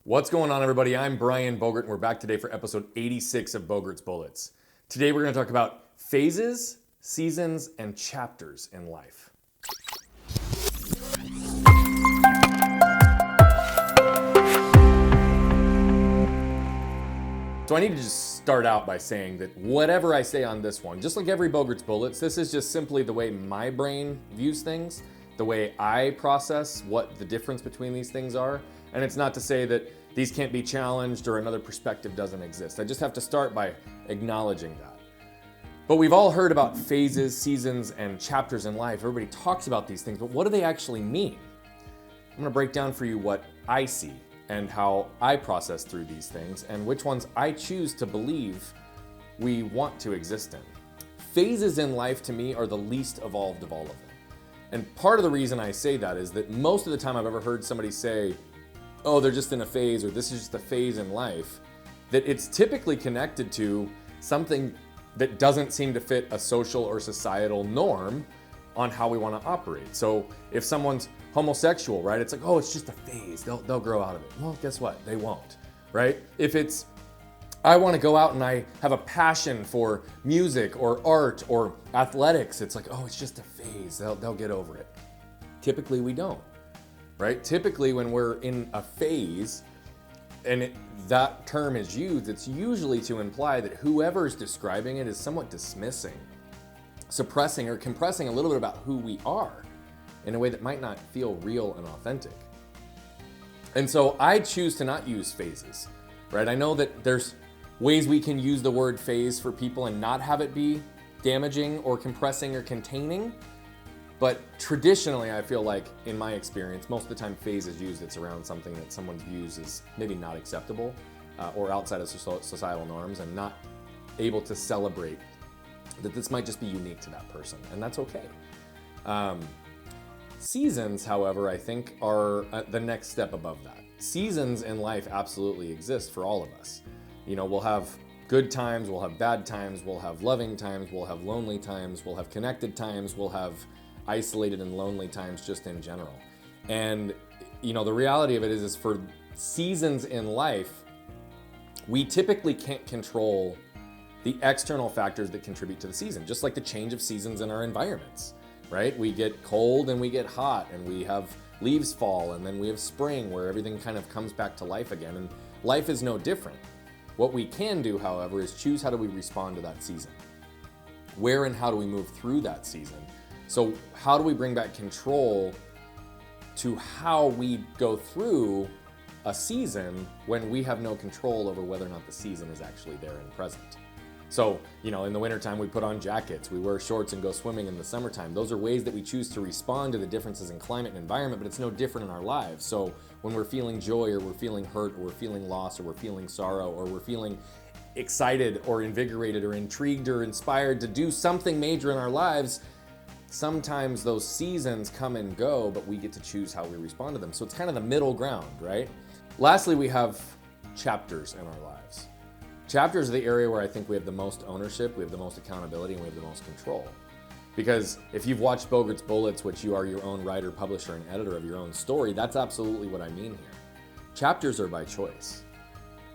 What's going on, everybody? I'm Brian Bogert, and we're back today for episode 86 of Bogert's Bullets. Today we're going to talk about phases, seasons, and chapters in life. So I need to just start out by saying that whatever I say on this one, just like every Bogert's Bullets, this is just simply the way my brain views things, the way I process what the difference between these things are. And it's not to say that these can't be challenged or another perspective doesn't exist. I just have to start by acknowledging that. But we've all heard about phases, seasons, and chapters in life. Everybody talks about these things, but what do they actually mean? I'm going to break down for you what I see and how I process through these things and which ones I choose to believe we want to exist in. Phases in life to me are the least evolved of all of them. And part of the reason I say that is that most of the time I've ever heard somebody say, oh, they're just in a phase, or this is just a phase in life, that it's typically connected to something that doesn't seem to fit a social or societal norm on how we want to operate. So if someone's homosexual, right, it's like, oh, it's just a phase, they'll grow out of it. Well, guess what? They won't, right? If it's, I want to go out and I have a passion for music or art or athletics, it's like, oh, it's just a phase, they'll get over it. Typically we don't. Right? Typically, when we're in a phase, and that term is used, it's usually to imply that whoever's describing it is somewhat dismissing, suppressing, or compressing a little bit about who we are in a way that might not feel real and authentic. And so I choose to not use phases, right? I know that there's ways we can use the word phase for people and not have it be damaging or compressing or containing. But traditionally, I feel like, in my experience, most of the time phase is used, it's around something that someone views as maybe not acceptable or outside of societal norms and not able to celebrate that this might just be unique to that person, and that's okay. Seasons, however, I think are the next step above that. Seasons in life absolutely exist for all of us. You know, we'll have good times, we'll have bad times, we'll have loving times, we'll have lonely times, we'll have connected times, we'll have isolated and lonely times just in general. And you know, the reality of it is for seasons in life, we typically can't control the external factors that contribute to the season, just like the change of seasons in our environments, right? We get cold and we get hot and we have leaves fall and then we have spring where everything kind of comes back to life again, and life is no different. What we can do, however, is choose how do we respond to that season. Where and how do we move through that season? So how do we bring back control to how we go through a season when we have no control over whether or not the season is actually there and present? So, you know, in the wintertime, we put on jackets, we wear shorts and go swimming in the summertime. Those are ways that we choose to respond to the differences in climate and environment, but it's no different in our lives. So when we're feeling joy or we're feeling hurt or we're feeling loss or we're feeling sorrow or we're feeling excited or invigorated or intrigued or inspired to do something major in our lives, sometimes those seasons come and go, but we get to choose how we respond to them. So it's kind of the middle ground, right? Lastly, we have chapters in our lives. Chapters are the area where I think we have the most ownership, we have the most accountability, and we have the most control. Because if you've watched Bogert's Bullets, which you are your own writer, publisher, and editor of your own story, that's absolutely what I mean here. Chapters are by choice.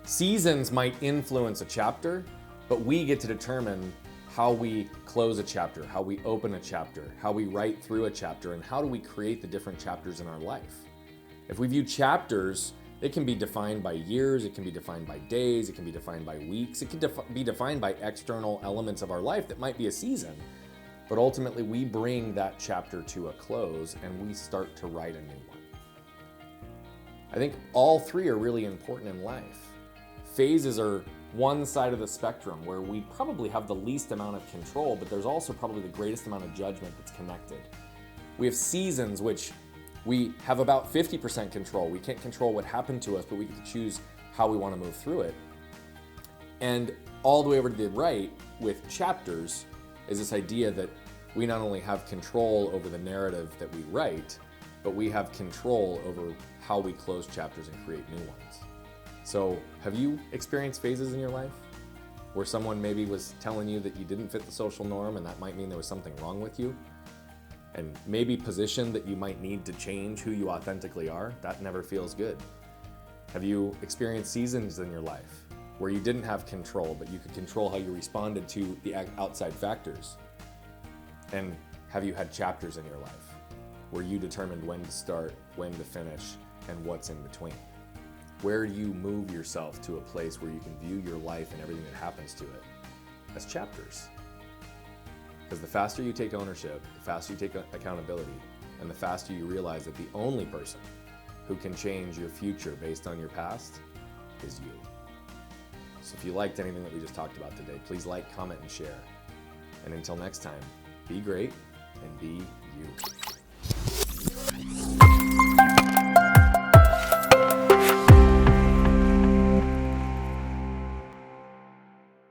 Seasons might influence a chapter, but we get to determine how we close a chapter, how we open a chapter, how we write through a chapter, and how do we create the different chapters in our life. If we view chapters, it can be defined by years, it can be defined by days, it can be defined by weeks, it can be defined by external elements of our life that might be a season, but ultimately we bring that chapter to a close and we start to write a new one. I think all three are really important in life. Phases are one side of the spectrum where we probably have the least amount of control, but there's also probably the greatest amount of judgment that's connected. We have seasons, which we have about 50% control. We can't control what happened to us, but we get to choose how we want to move through it. And all the way over to the right with chapters is this idea that we not only have control over the narrative that we write, but we have control over how we close chapters and create new ones. So have you experienced phases in your life where someone maybe was telling you that you didn't fit the social norm and that might mean there was something wrong with you? And maybe positioned that you might need to change who you authentically are? That never feels good. Have you experienced seasons in your life where you didn't have control, but you could control how you responded to the outside factors? And have you had chapters in your life where you determined when to start, when to finish, and what's in between? Where do you move yourself to a place where you can view your life and everything that happens to it as chapters? Because the faster you take ownership, the faster you take accountability, and the faster you realize that the only person who can change your future based on your past is you. So if you liked anything that we just talked about today, please like, comment, and share. And until next time, be great and be you.